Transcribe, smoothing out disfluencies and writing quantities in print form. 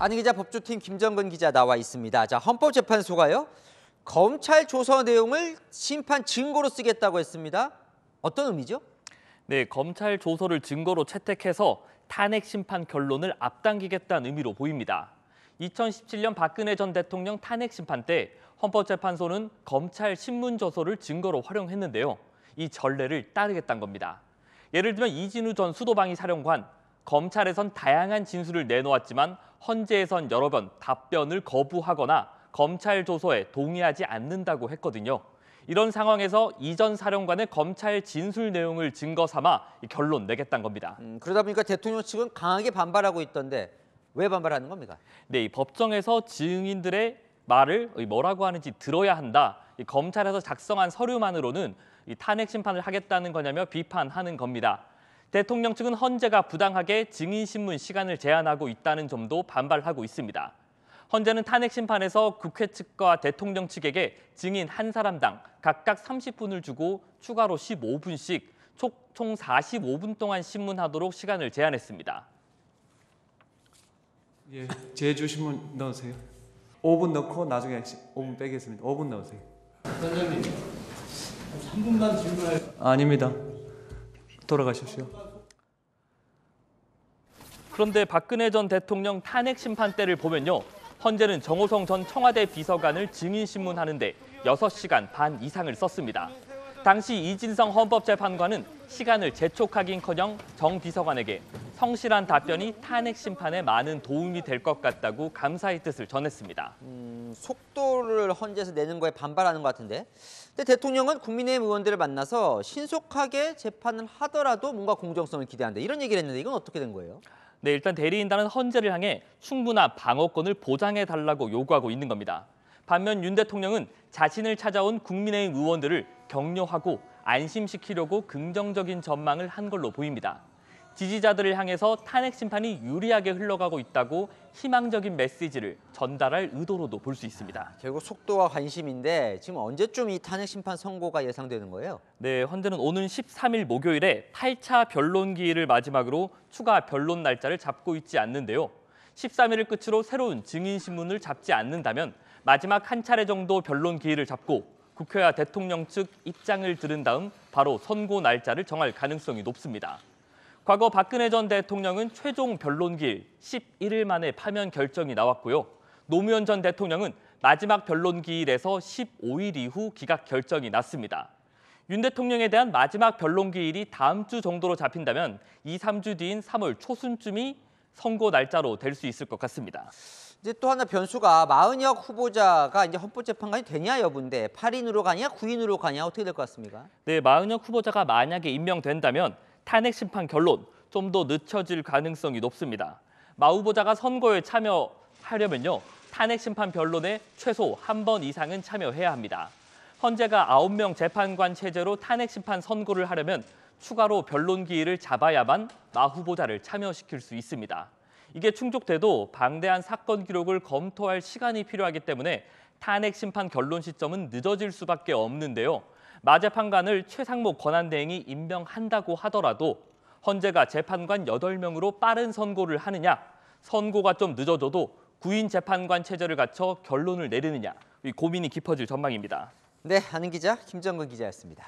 안희 기자, 법조팀 김정근 기자 나와 있습니다. 자, 헌법재판소가요, 검찰 조서 내용을 심판 증거로 쓰겠다고 했습니다. 어떤 의미죠? 네, 검찰 조서를 증거로 채택해서 탄핵 심판 결론을 앞당기겠다는 의미로 보입니다. 2017년 박근혜 전 대통령 탄핵 심판 때 헌법재판소는 검찰 신문 조서를 증거로 활용했는데요. 이 전례를 따르겠다는 겁니다. 예를 들면 이진우 전 수도방위 사령관, 검찰에선 다양한 진술을 내놓았지만 헌재에선 여러 번 답변을 거부하거나 검찰 조서에 동의하지 않는다고 했거든요. 이런 상황에서 이 전 사령관의 검찰 진술 내용을 증거 삼아 결론 내겠다는 겁니다. 그러다 보니까 대통령 측은 강하게 반발하고 있던데 왜 반발하는 겁니까? 네, 이 법정에서 증인들의 말을 뭐라고 하는지 들어야 한다. 검찰에서 작성한 서류만으로는 탄핵 심판을 하겠다는 거냐며 비판하는 겁니다. 대통령 측은 헌재가 부당하게 증인신문 시간을 제한하고 있다는 점도 반발하고 있습니다. 헌재는 탄핵 심판에서 국회 측과 대통령 측에게 증인 한 사람당 각각 30분을 주고 추가로 15분씩 총 45분 동안 신문하도록 시간을 제한했습니다. 예, 제주 신문 넣으세요. 5분 넣고 나중에 5분 빼겠습니다. 5분 넣으세요. 선생님, 3분만 질문할. 아닙니다. 돌아가십시오. 그런데 박근혜 전 대통령 탄핵 심판 때를 보면요. 헌재는 정호성 전 청와대 비서관을 증인 신문하는데 6시간 반 이상을 썼습니다. 당시 이진성 헌법재판관은 시간을 재촉하긴커녕 정 비서관에게 성실한 답변이 탄핵 심판에 많은 도움이 될 것 같다고 감사의 뜻을 전했습니다. 속도를 헌재에서 내는 거에 반발하는 것 같은데. 근데 대통령은 국민의힘 의원들을 만나서 신속하게 재판을 하더라도 뭔가 공정성을 기대한다, 이런 얘기를 했는데 이건 어떻게 된 거예요? 네, 일단 대리인단은 헌재를 향해 충분한 방어권을 보장해달라고 요구하고 있는 겁니다. 반면 윤 대통령은 자신을 찾아온 국민의힘 의원들을 격려하고 안심시키려고 긍정적인 전망을 한 걸로 보입니다. 지지자들을 향해서 탄핵 심판이 유리하게 흘러가고 있다고 희망적인 메시지를 전달할 의도로도 볼 수 있습니다. 결국 속도와 관심인데 지금 언제쯤 이 탄핵 심판 선고가 예상되는 거예요? 네, 헌재는 오는 13일 목요일에 8차 변론기일을 마지막으로 추가 변론 날짜를 잡고 있지 않는데요. 13일을 끝으로 새로운 증인신문을 잡지 않는다면 마지막 한 차례 정도 변론 기일을 잡고 국회와 대통령 측 입장을 들은 다음 바로 선고 날짜를 정할 가능성이 높습니다. 과거 박근혜 전 대통령은 최종 변론기일 11일 만에 파면 결정이 나왔고요. 노무현 전 대통령은 마지막 변론기일에서 15일 이후 기각 결정이 났습니다. 윤 대통령에 대한 마지막 변론기일이 다음 주 정도로 잡힌다면 2, 3주 뒤인 3월 초순쯤이 선고 날짜로 될 수 있을 것 같습니다. 이제 또 하나 변수가 마은혁 후보자가 이제 헌법재판관이 되냐 여부인데 8인으로 가냐 9인으로 가냐 어떻게 될 것 같습니까? 네, 마은혁 후보자가 만약에 임명된다면 탄핵 심판 결론 좀 더 늦춰질 가능성이 높습니다. 마 후보자가 선거에 참여하려면요, 탄핵 심판 변론에 최소 한 번 이상은 참여해야 합니다. 헌재가 9명 재판관 체제로 탄핵 심판 선고를 하려면 추가로 변론 기일을 잡아야만 마 후보자를 참여시킬 수 있습니다. 이게 충족돼도 방대한 사건 기록을 검토할 시간이 필요하기 때문에 탄핵 심판 결론 시점은 늦어질 수밖에 없는데요. 마 재판관을 최상목 권한대행이 임명한다고 하더라도 헌재가 재판관 8명으로 빠른 선고를 하느냐, 선고가 좀 늦어져도 구인 재판관 체제를 갖춰 결론을 내리느냐, 이 고민이 깊어질 전망입니다. 네, 안희 기자, 김정근 기자였습니다.